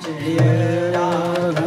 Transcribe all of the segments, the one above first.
जय राधा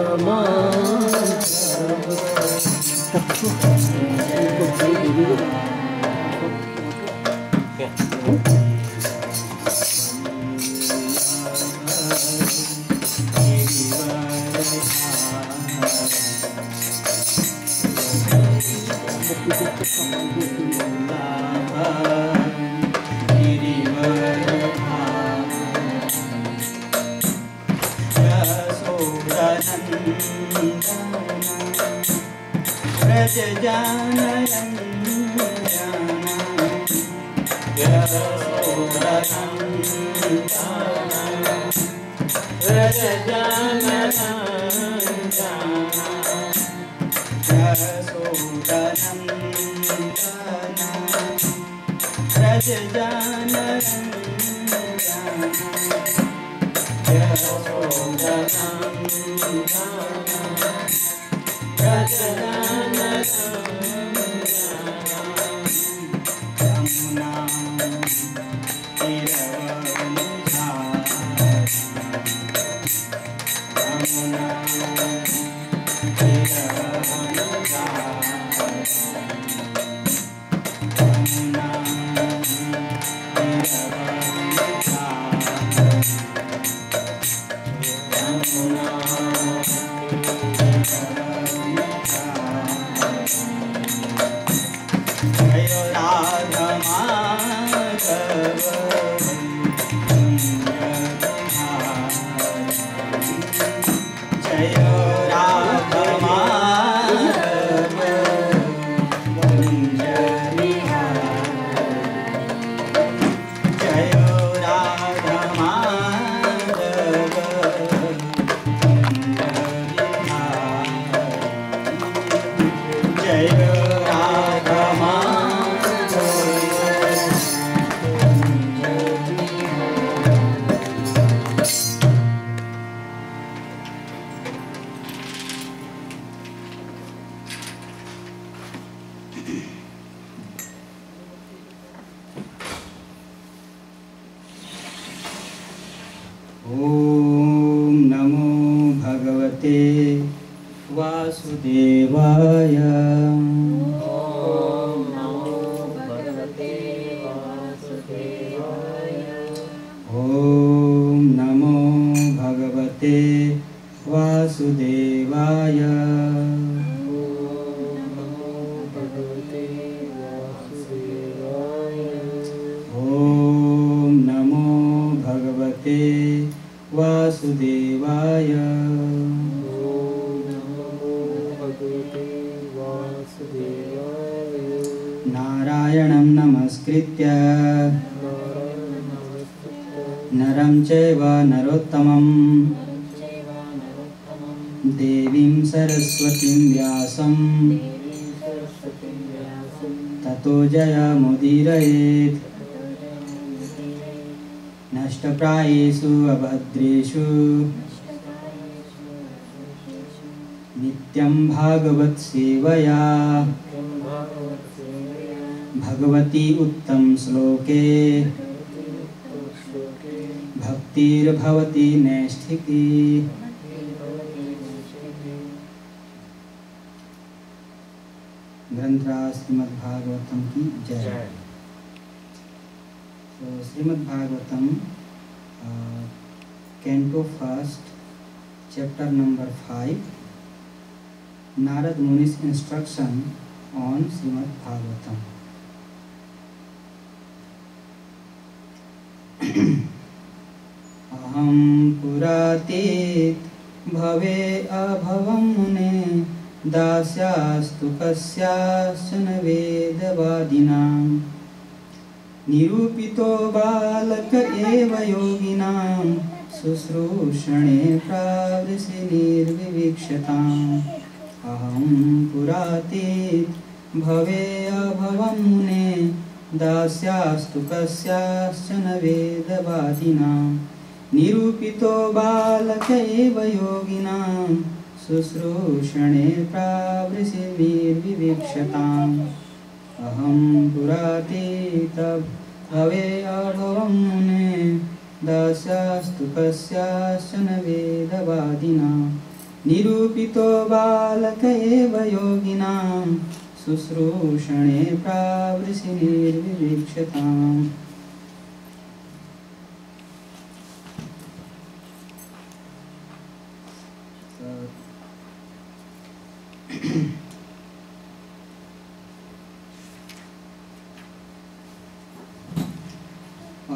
सेवया भगवती उत्तम श्लोके भक्तिर्भवति नैष्ठिकी। ग्रंथराज श्रीमद्भागवतम की जय। तो Srimad Bhagavatam canto first chapter number 5 Narada मुनि's instruction on Srimad Bhagavatam. अहम पुरातीत भवे अभवं मुने दास्यास्तु कस्याश्चन वेदवादिनां निरूपितो बालक एव योगिनां शुश्रूषणे प्रावृषि निर्विवीक्षताम्। अहं पुरातीत भवे अभवं मुने दास्यास्तु कस्याश्चन वेदवादिनां निरूपितो बालक एव योगिनां शुश्रूषणे प्रावृषि निर्विवीक्षताम्। अहं पुरातीत भवे अभवं मुने दास्यास्तु कस्याश्चन वेदवादिनां वेदवादिनां निरूपितो बालक एव योगिनां शुश्रूषणे प्रावृषि निर्विवीक्षताम्।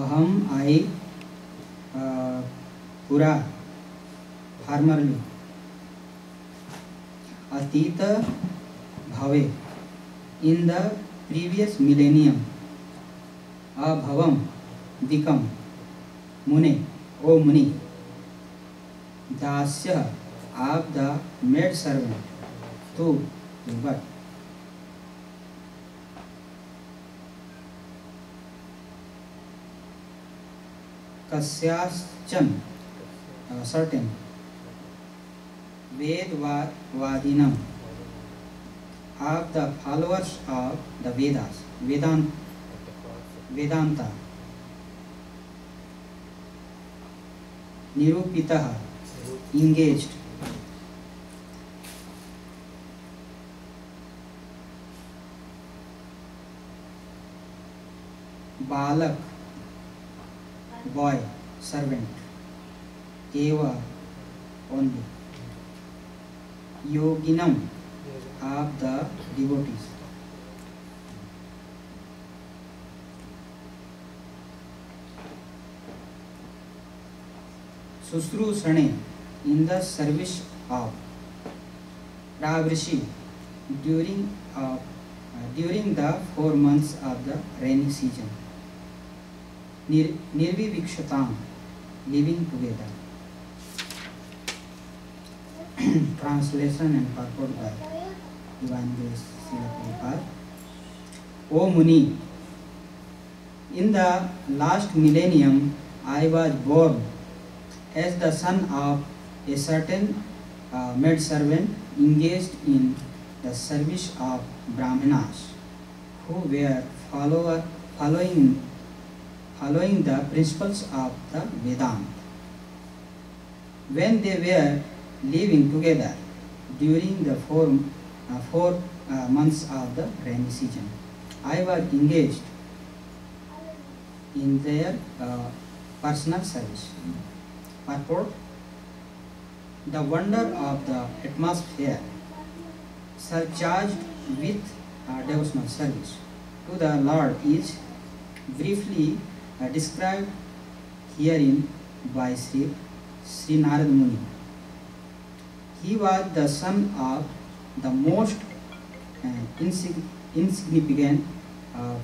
अहम आई पुरा फार्मरली अतीत भावे in the previous millennium abhavam become mune o muni dasya of the maid servant to what kasyashchan certain vedvadinam of the followers of the Vedas, Vedanta, Nirupitah, engaged, Balak, boy, servant, Eva, only, Yoginam, of the devotees. Sushrusane, in the service of Pravrishi during the 4 months of the rainy season. Nirvivikshatam, living together. Translation and purport by Divine Grace Srila Prabhupada. O Muni, in the last millennium I was born as the son of a certain maid servant engaged in the service of Brahmanas who were following the principles of the Vedanta. When they were living together during the 4 months of the rainy season, I was engaged in their personal service. Purport: the wonder of the atmosphere surcharged with devotional service to the Lord is briefly described herein by Sri Narad Muni. He was the son of the most insignificant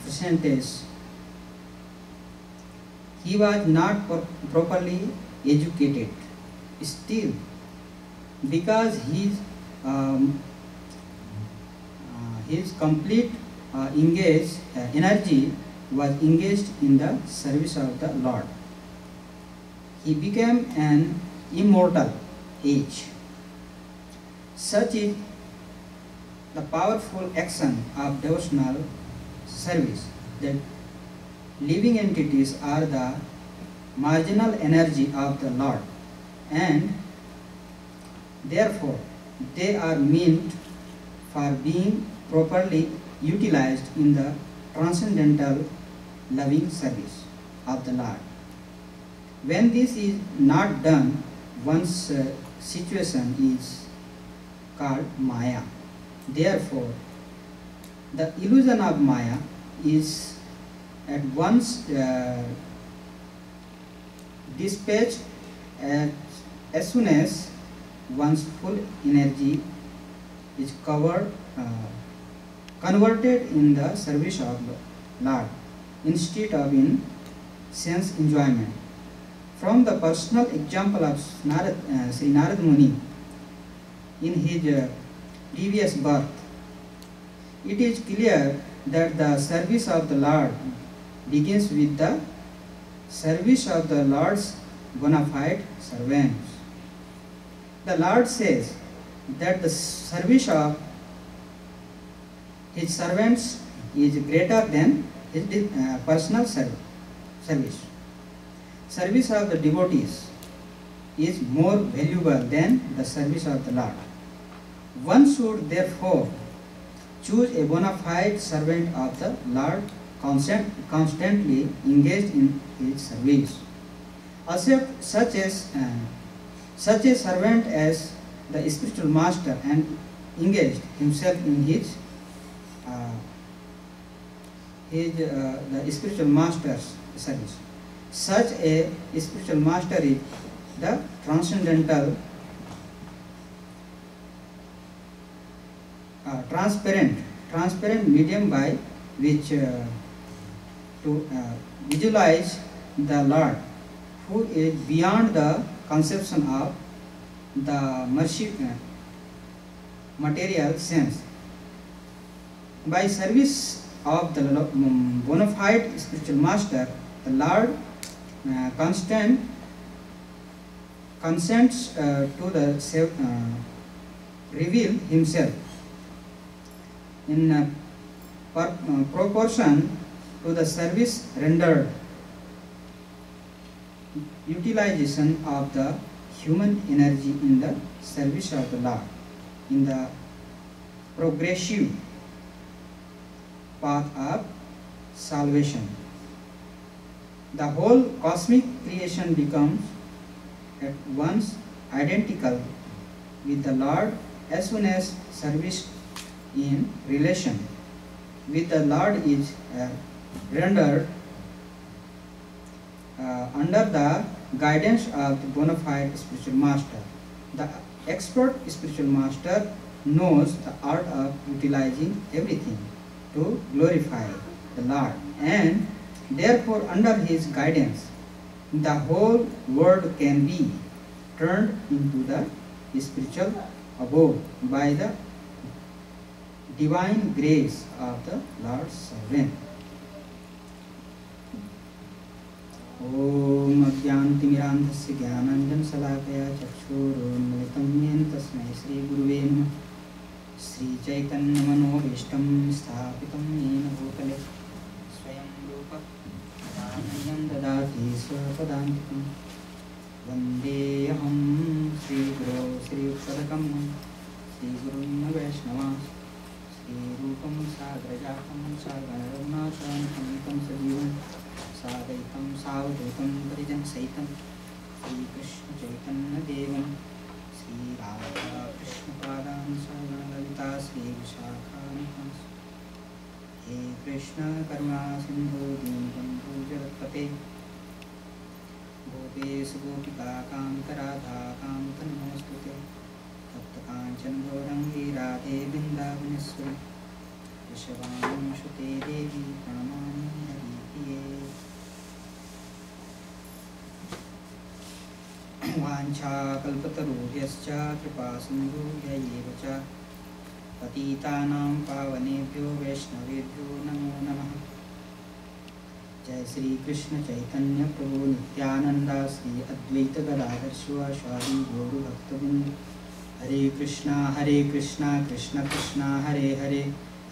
percentage. He was not properly educated. Still, because his complete energy was engaged in the service of the Lord, he became an immortal age. Such is the powerful action of devotional service that living entities are the marginal energy of the Lord, and therefore they are meant for being properly utilized in the transcendental loving service of the Lord. When this is not done, one's situation is called Maya. Therefore, the illusion of Maya is at once dispatched as soon as one's full energy is converted in the service of the Lord instead of in sense enjoyment. From the personal example of Sri Narad Muni in his previous birth, it is clear that the service of the Lord begins with the service of the Lord's bona fide servants. The Lord says that the service of his servants is greater than his personal service. Service of the devotees is more valuable than the service of the Lord. One should therefore choose a bona fide servant of the Lord, constantly engaged in his service. Accept such a servant as the spiritual master and engaged himself in the spiritual master's service. Such a spiritual master is the transcendental, transparent medium by which to visualize the Lord, who is beyond the conception of the material sense. By service of the bona fide spiritual master, the Lord consents to the reveal himself in proportion to the service rendered. Utilization of the human energy in the service of the Lord in the progressive path of salvation. The whole cosmic creation becomes at once identical with the Lord as soon as service in relation with the Lord is rendered under the guidance of the bona fide spiritual master. The expert spiritual master knows the art of utilizing everything to glorify the Lord, and therefore under his guidance the whole world can be turned into the spiritual abode by the divine grace of the Lord's servant. Om Ajnanatimirandhasya Jnananjansalakaya Chakshurunmilitam Yena Tasmai Shri Guruve Namah. Shri Chaitanya Manobishtam Sthapitam Yena Bhutale Swayam Rupa Dhanayam Dadati Swapadantikam Vandeham Shri Guru Shri Upadakam Shri Gurunna Vaishnavas Shri Rupam Sagrajatam Sagaranatham Kamikam Sajivam Sadaitam Savadhutam Parijan Saitam Shri Krishna Chaitanya Devam Shri Radha Krishna Padan Saganalita Shri Vishakhanam He Krishna Karuna Sindhu Dinabandhu Jagatpate Gopesu Gopika Kanta Radha Kanta Namostute Tapta Kanchan Gaurangi Radhe Vrindavaneshwari Vrishabhanam Shute Devi Pranamami Haripriye Vancha kalpatarubhyascha kripa sindhubhya eva cha patitanam pavanebhyo vaishnavebhyo namo namah. Jai Shri Krishna Chaitanya Prabhu Nityananda Shri Advaita Gadadhar Shivaswami Gaura Bhaktavinda. Hare Krishna Krishna Krishna Hare Hare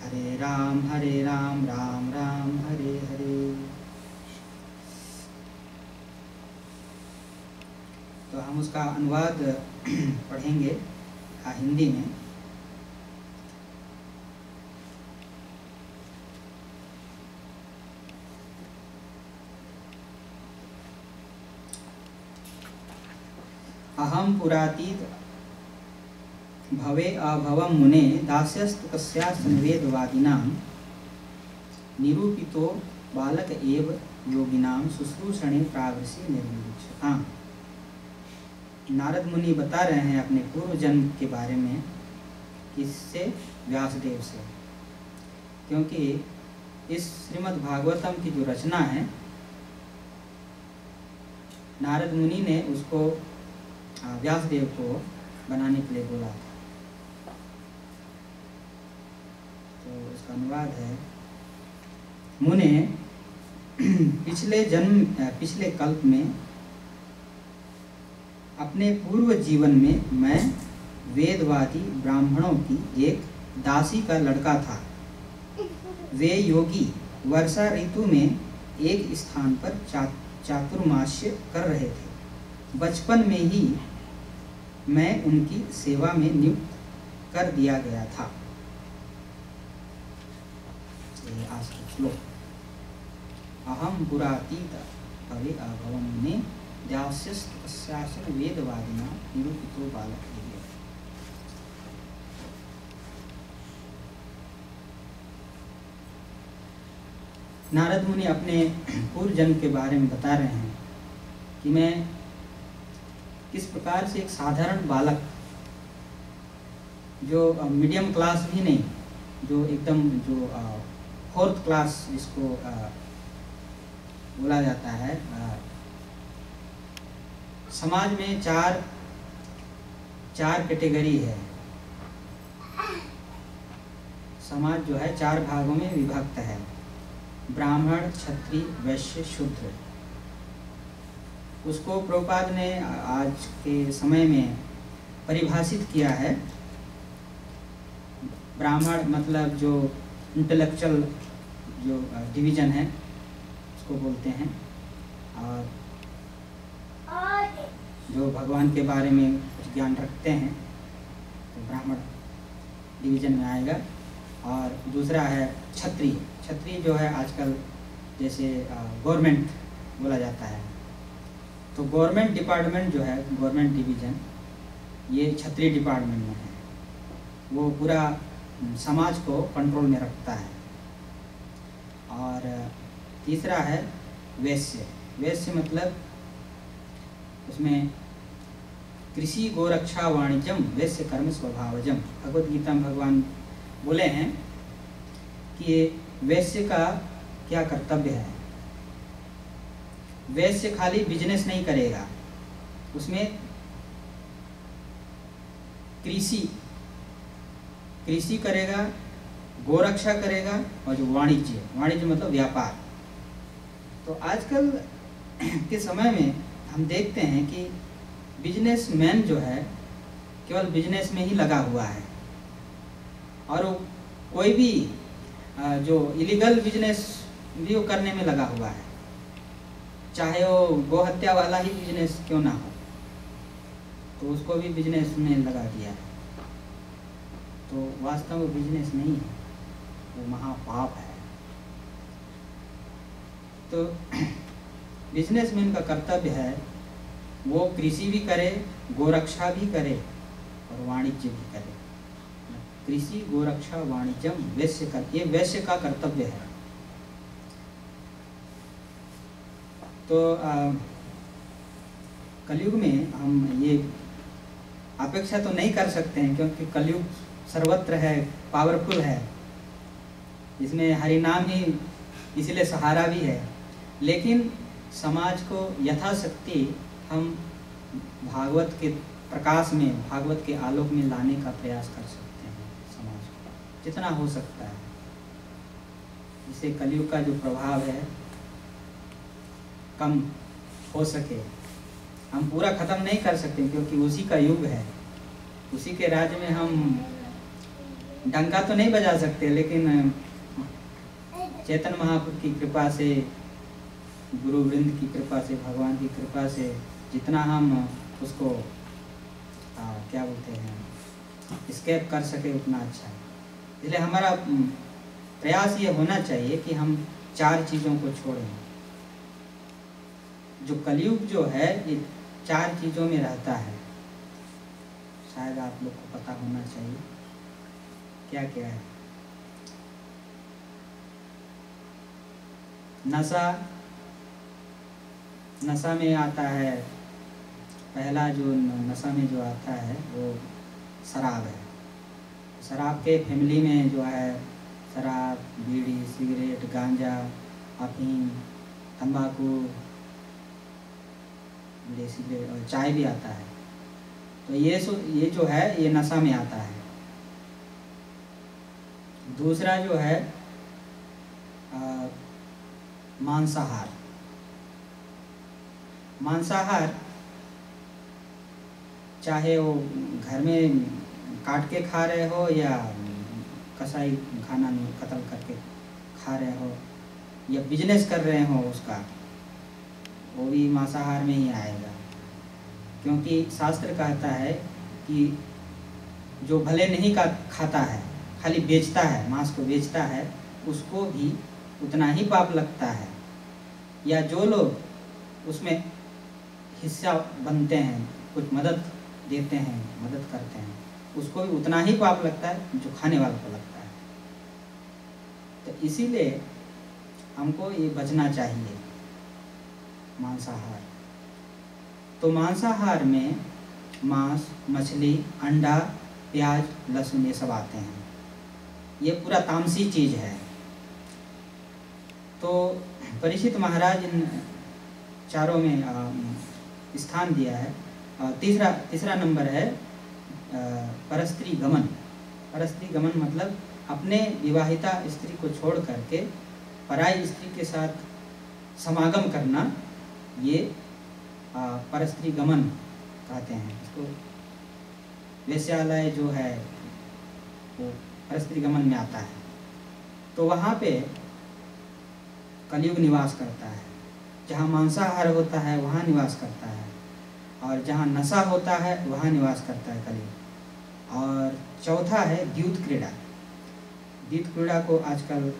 Hare Ram Ram Ram Hare Hare. तो हम उसका अनुवाद पढ़ेंगे हिंदी में। अहम पुरातीत भवे अभवम मुने दास्यस्तु कस्याश्च वेदवादिनां निरूपितो बालक एव योगिनां शुश्रूषणे प्रावृषि निर्विच्यताम्। नारद मुनि बता रहे हैं अपने पूर्व जन्म के बारे में, किससे? व्यासदेव से। क्योंकि इस श्रीमद् भागवतम की जो रचना है, नारद मुनि ने उसको व्यासदेव को बनाने के लिए बोला था। तो इसका अनुवाद है, मुने पिछले कल्प में अपने पूर्व जीवन में मैं वेदवादी ब्राह्मणों की एक दासी का लड़का था। वे योगी वर्षा ऋतु में एक स्थान पर चातुर्मास्य कर रहे थे। बचपन में ही मैं उनकी सेवा में नियुक्त कर दिया गया था। ये आज का श्लोक। अहम पुरातीत भवे अभवम ने दास्यस्तस्यासन वेदवादिना निरूपितो बालक। नारद मुनि अपने पूर्व जन्म के बारे में बता रहे हैं कि मैं किस प्रकार से एक साधारण बालक, जो मीडियम क्लास भी नहीं, जो एकदम जो फोर्थ क्लास जिसको बोला जाता है, समाज में चार कैटेगरी है। समाज जो है चार भागों में विभक्त है, ब्राह्मण, क्षत्रिय, वैश्य, शूद्र। उसको प्रभुपाद ने आज के समय में परिभाषित किया है। ब्राह्मण मतलब जो इंटेलेक्चुअल जो डिवीजन है उसको बोलते हैं, और जो भगवान के बारे में कुछ ज्ञान रखते हैं तो ब्राह्मण डिवीजन में आएगा। और दूसरा है क्षत्रिय। क्षत्रिय जो है आजकल जैसे गवर्नमेंट बोला जाता है, तो गवर्नमेंट डिपार्टमेंट जो है, गवर्नमेंट डिवीजन, ये क्षत्रिय डिपार्टमेंट में है। वो पूरा समाज को कंट्रोल में रखता है। और तीसरा है वैश्य। वैश्य मतलब उसमें कृषि, गोरक्षा, वाणिज्यम, वैश्य कर्म स्वभावजम। भगवद गीता में भगवान बोले हैं कि ये वैश्य का क्या कर्तव्य है। वैश्य खाली बिजनेस नहीं करेगा, उसमें कृषि करेगा, गोरक्षा करेगा, और जो वाणिज्य मतलब व्यापार। तो आजकल के समय में हम देखते हैं कि बिजनेसमैन जो है केवल बिजनेस में ही लगा हुआ है, और कोई भी जो इलीगल बिजनेस भी वो करने में लगा हुआ है, चाहे वो गोहत्या वाला ही बिजनेस क्यों ना हो, तो उसको भी बिजनेस में लगा दिया है। तो वास्तव में बिजनेस नहीं है, वो महापाप है। तो बिजनेसमैन का कर्तव्य है वो कृषि भी करे, गोरक्षा भी करे और वाणिज्य भी करे। कृषि, गोरक्षा, वाणिज्यम, वैश्य का, ये वैश्य का कर्तव्य है। तो कलयुग में हम ये अपेक्षा तो नहीं कर सकते हैं, क्योंकि कलयुग सर्वत्र है, पावरफुल है, इसमें हरिनाम ही इसलिए सहारा भी है। लेकिन समाज को यथाशक्ति हम भागवत के प्रकाश में, भागवत के आलोक में लाने का प्रयास कर सकते हैं, समाज को जितना हो सकता है, जिससे कलयुग का जो प्रभाव है कम हो सके। हम पूरा खत्म नहीं कर सकते, क्योंकि उसी का युग है, उसी के राज्य में हम डंका तो नहीं बजा सकते, लेकिन चैतन्य महाप्रभु की कृपा से, गुरु वृंद की कृपा से, भगवान की कृपा से जितना हम उसको क्या बोलते हैं, स्केप कर सके उतना अच्छा है। इसलिए हमारा प्रयास ये होना चाहिए कि हम चार चीज़ों को छोड़ें। जो कलयुग जो है ये चार चीज़ों में रहता है, शायद आप लोग को पता होना चाहिए क्या क्या है। नशा में आता है, पहला जो नशा में जो आता है वो शराब है। शराब के फैमिली में जो है शराब, बीड़ी, सिगरेट, गांजा, अफीम, तंबाकू, सिगरेट और चाय भी आता है। तो ये जो है ये नशा में आता है। दूसरा जो है मांसाहार। मांसाहार चाहे वो घर में काट के खा रहे हो या कसाई खाना में कत्ल करके खा रहे हो या बिजनेस कर रहे हो, उसका वो भी मांसाहार में ही आएगा। क्योंकि शास्त्र कहता है कि जो भले नहीं खाता है, खाली बेचता है, मांस को बेचता है, उसको भी उतना ही पाप लगता है। या जो लोग उसमें हिस्सा बनते हैं, कुछ मदद देते हैं, मदद करते हैं, उसको भी उतना ही पाप लगता है जो खाने वाले को लगता है। तो इसीलिए हमको ये बचना चाहिए मांसाहार। तो मांसाहार में मांस, मछली, अंडा, प्याज, लहसुन ये सब आते हैं। ये पूरा तामसी चीज़ है। तो परीक्षित महाराज इन चारों में स्थान दिया है। तीसरा नंबर है परस्त्री गमन। परस्त्री गमन मतलब अपने विवाहिता स्त्री को छोड़ करके पराई स्त्री के साथ समागम करना, ये परस्त्री गमन कहते हैं। इसको वेश्यालय जो है वो परस्त्री गमन में आता है। तो वहाँ पे कलयुग निवास करता है। जहाँ मांसाहार होता है वहाँ निवास करता है, और जहाँ नशा होता है वहाँ निवास करता है कलयुग। और चौथा है द्यूत क्रीड़ा। द्यूत क्रीड़ा को आजकल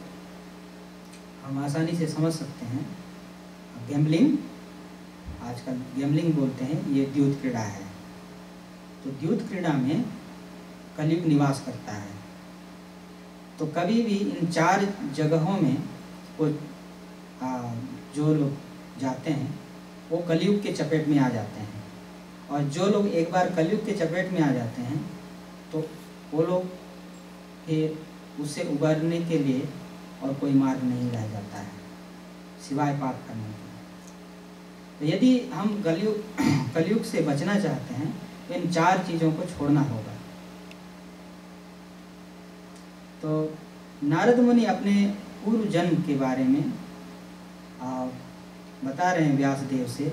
हम आसानी से समझ सकते हैं। गैम्बलिंग, आजकल गैम्बलिंग बोलते हैं, ये द्यूत क्रीड़ा है। तो द्यूत क्रीड़ा में कलयुग निवास करता है। तो कभी भी इन 4 जगहों में वो जो लोग जाते हैं वो कलयुग के चपेट में आ जाते हैं। और जो लोग एक बार कलयुग के चपेट में आ जाते हैं तो वो लोग फिर उससे उबरने के लिए और कोई मार्ग नहीं रह जाता है सिवाय पाप करने के। तो यदि हम कलयुग से बचना चाहते हैं तो इन 4 चीज़ों को छोड़ना होगा। तो नारद मुनि अपने पूर्व जन्म के बारे में बता रहे हैं व्यासदेव से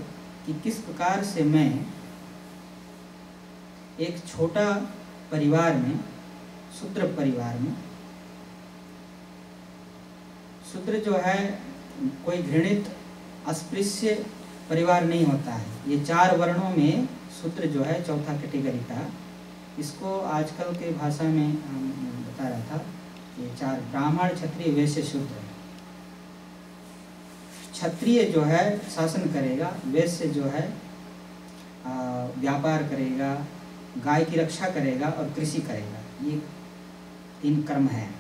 कि किस प्रकार से मैं एक छोटा परिवार में, शूद्र परिवार में, शूद्र जो है कोई घृणित अस्पृश्य परिवार नहीं होता है। ये 4 वर्णों में शूद्र जो है चौथा कैटेगरी का, इसको आजकल के भाषा में बता रहा था, ये 4 ब्राह्मण, क्षत्रिय, वैश्य, शूद्र। क्षत्रिय जो है शासन करेगा, वैश्य जो है व्यापार करेगा, गाय की रक्षा करेगा और कृषि करेगा। ये 3 कर्म है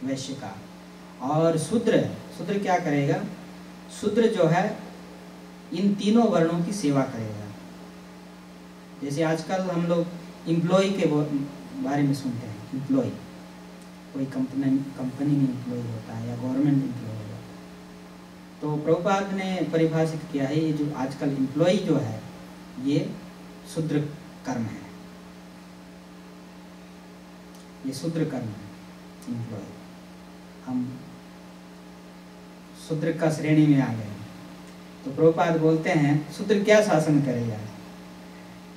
वैश्य का। और शूद्र क्या करेगा? शूद्र जो है इन तीनों वर्णों की सेवा करेगा। जैसे आजकल हम लोग एम्प्लॉय के बारे में सुनते हैं। एम्प्लॉय, कोई कंपनी में एम्प्लॉय होता है या गवर्नमेंट एम्प्लॉय होता है। तो प्रभुपाद ने परिभाषित किया है, ये जो आजकल एम्प्लॉय जो है ये शूद्र कर्म है, ये शूद्र कर्म है एम्प्लॉय। हम शूद्र का श्रेणी में आ गए। तो प्रभुपाद बोलते हैं शूद्र क्या शासन करेगा,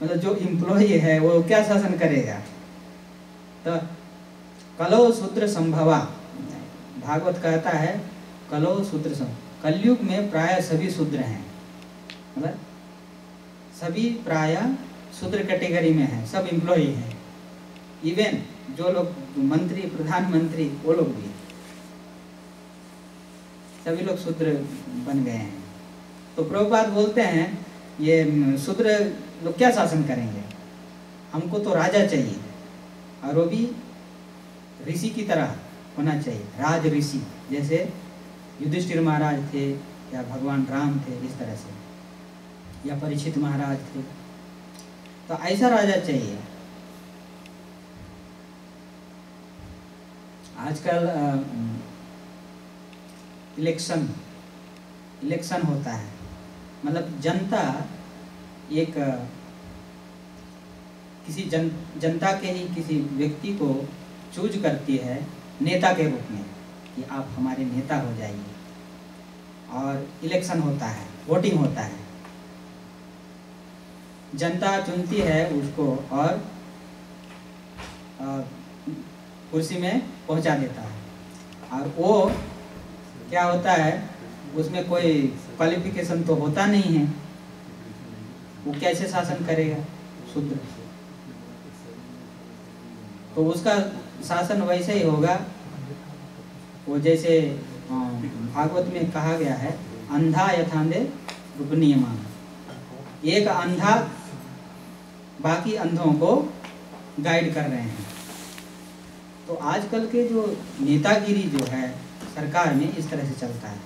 मतलब जो एम्प्लॉय है वो क्या शासन करेगा। तो कलो शूद्र संभवा, भागवत कहता है कलो शूद्र संभव। कलयुग में प्राय सभी शूद्र हैं, मतलब सभी प्राय शूद्र कैटेगरी में हैं, सब एम्प्लॉय हैं। इवन जो लोग मंत्री, प्रधानमंत्री, वो लोग भी सभी लोग शूद्र बन गए हैं। तो प्रभुपाद बोलते हैं ये शूद्र लोग क्या शासन करेंगे, हमको तो राजा चाहिए, और वो भी ऋषि की तरह होना चाहिए, राज ऋषि। जैसे युधिष्ठिर महाराज थे या भगवान राम थे, इस तरह से, या परीक्षित महाराज थे। तो ऐसा राजा चाहिए। आजकल इलेक्शन होता है, मतलब जनता एक किसी जनता के ही किसी व्यक्ति को चूज करती है नेता के रूप में कि आप हमारे नेता हो जाइए। और इलेक्शन होता है, वोटिंग होता है, जनता चुनती है उसको और कुर्सी में पहुंचा देता है। और वो क्या होता है, उसमें कोई क्वालिफिकेशन तो होता नहीं है, वो कैसे शासन करेगा शूद्र? तो उसका शासन वैसे ही होगा, वो जैसे भागवत में कहा गया है, अंधा यथांधे रूपनीयमान। एक अंधा बाकी अंधों को गाइड कर रहे हैं। तो आजकल के जो नेतागिरी जो है सरकार में इस तरह से चलता है।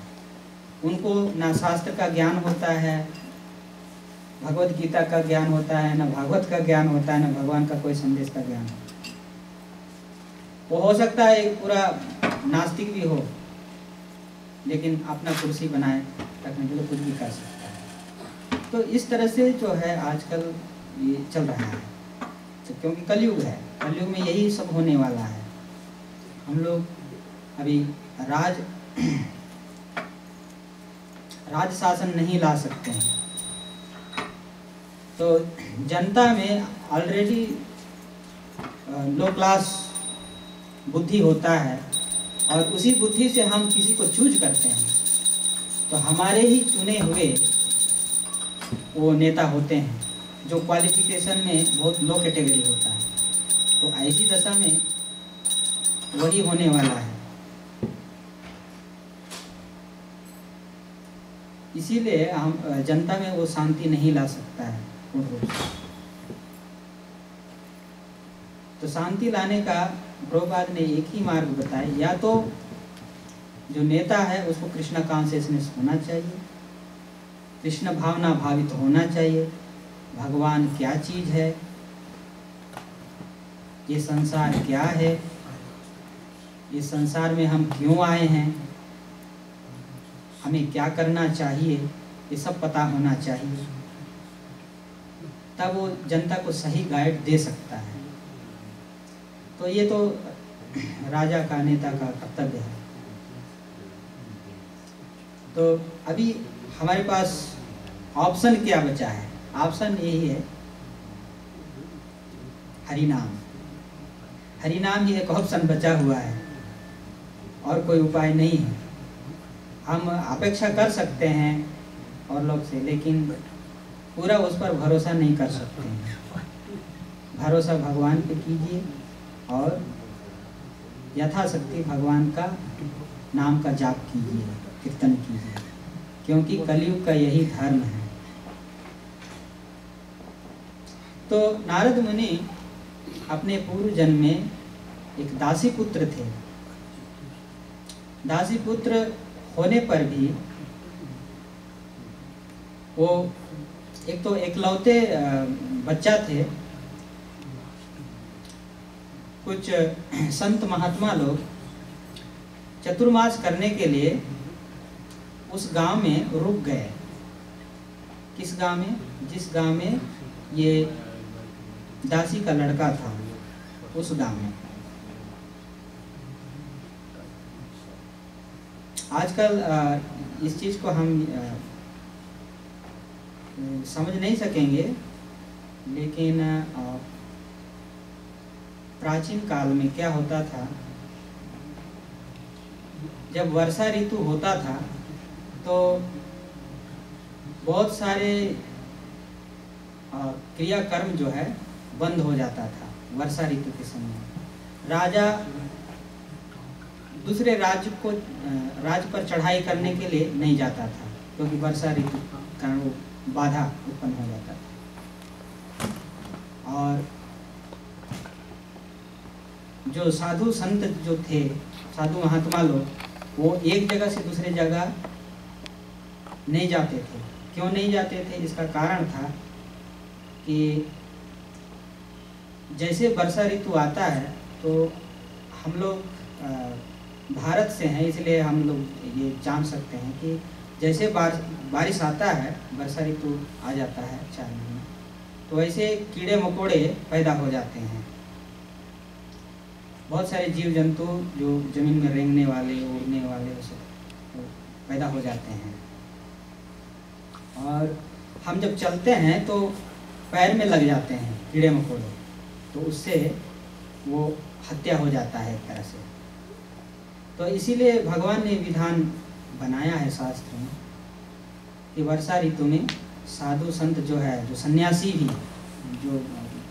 उनको ना शास्त्र का ज्ञान होता है, भगवत गीता का ज्ञान होता है, ना भागवत का ज्ञान होता है, ना भगवान का कोई संदेश का ज्ञान। वो हो सकता है एक पूरा नास्तिक भी हो, लेकिन अपना कुर्सी बनाए रखने के लिए कुछ भी कर सकता है। तो इस तरह से जो है आजकल ये चल रहा है, क्योंकि कलयुग है। कलयुग में यही सब होने वाला है। हम लोग अभी राज शासन नहीं ला सकते हैं। तो जनता में ऑलरेडी लो क्लास बुद्धि होता है, और उसी बुद्धि से हम किसी को चूज करते हैं, तो हमारे ही चुने हुए वो नेता होते हैं जो क्वालिफिकेशन में बहुत लो कैटेगरी होता है। तो ऐसी दशा में वही होने वाला है। इसीलिए हम जनता में वो शांति नहीं ला सकता है पूर्ण रूप से। तो शांति लाने का प्रभुपाद ने एक ही मार्ग बताया, या तो जो नेता है उसको कृष्ण कॉन्शियसनेस होना चाहिए, कृष्ण भावना भावित होना चाहिए, भगवान क्या चीज है, ये संसार क्या है, इस संसार में हम क्यों आए हैं, हमें क्या करना चाहिए, ये सब पता होना चाहिए। तब वो जनता को सही गाइड दे सकता है। तो ये तो राजा का, नेता का कर्तव्य है। तो अभी हमारे पास ऑप्शन क्या बचा है? ऑप्शन यही है, हरिनाम। हरिनाम ही एक ऑप्शन बचा हुआ है, और कोई उपाय नहीं है। हम अपेक्षा कर सकते हैं और लोग से, लेकिन पूरा उस पर भरोसा नहीं कर सकते हैं। भरोसा भगवान पे कीजिए और यथाशक्ति भगवान का नाम का जाप कीजिए, कीर्तन कीजिए, क्योंकि कलयुग का यही धर्म है। तो नारद मुनि अपने पूर्व जन्म में एक दासी पुत्र थे। दासी पुत्र होने पर भी वो एक तो एकलौते बच्चा थे। कुछ संत महात्मा लोग चतुर्मास करने के लिए उस गांव में रुक गए। किस गांव में? जिस गांव में ये दासी का लड़का था, उस गांव में। आजकल इस चीज़ को हम समझ नहीं सकेंगे, लेकिन प्राचीन काल में क्या होता था, जब वर्षा ऋतु होता था तो बहुत सारे क्रियाकर्म जो है बंद हो जाता था। वर्षा ऋतु के समय राजा दूसरे राज्य पर चढ़ाई करने के लिए नहीं जाता था, क्योंकि वर्षा ऋतु कारण वो बाधा उत्पन्न हो जाता था। और जो साधु संत जो थे, साधु महात्मा लोग, वो एक जगह से दूसरे जगह नहीं जाते थे। क्यों नहीं जाते थे? इसका कारण था कि जैसे वर्षा ऋतु आता है तो हम लोग भारत से हैं, इसलिए हम लोग ये जान सकते हैं कि जैसे बारिश आता है, वर्षा ऋतु आ जाता है 4 महीने, तो वैसे कीड़े मकोड़े पैदा हो जाते हैं। बहुत सारे जीव जंतु जो जमीन में रेंगने वाले, उड़ने वाले, वो सब पैदा हो जाते हैं। और हम जब चलते हैं तो पैर में लग जाते हैं कीड़े मकोड़े, तो उससे वो हत्या हो जाता है एक तरह से। तो इसीलिए भगवान ने विधान बनाया है शास्त्र में कि वर्षा ऋतु में साधु संत जो है, जो सन्यासी भी जो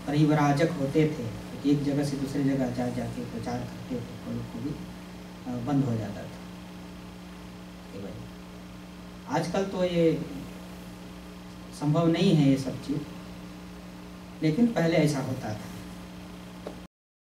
परिव्राजक होते थे, एक जगह से दूसरी जगह जा जाके प्रचार करते थे, तो उनको भी बंद हो जाता था। आजकल तो ये संभव नहीं है ये सब चीज़, लेकिन पहले ऐसा होता था।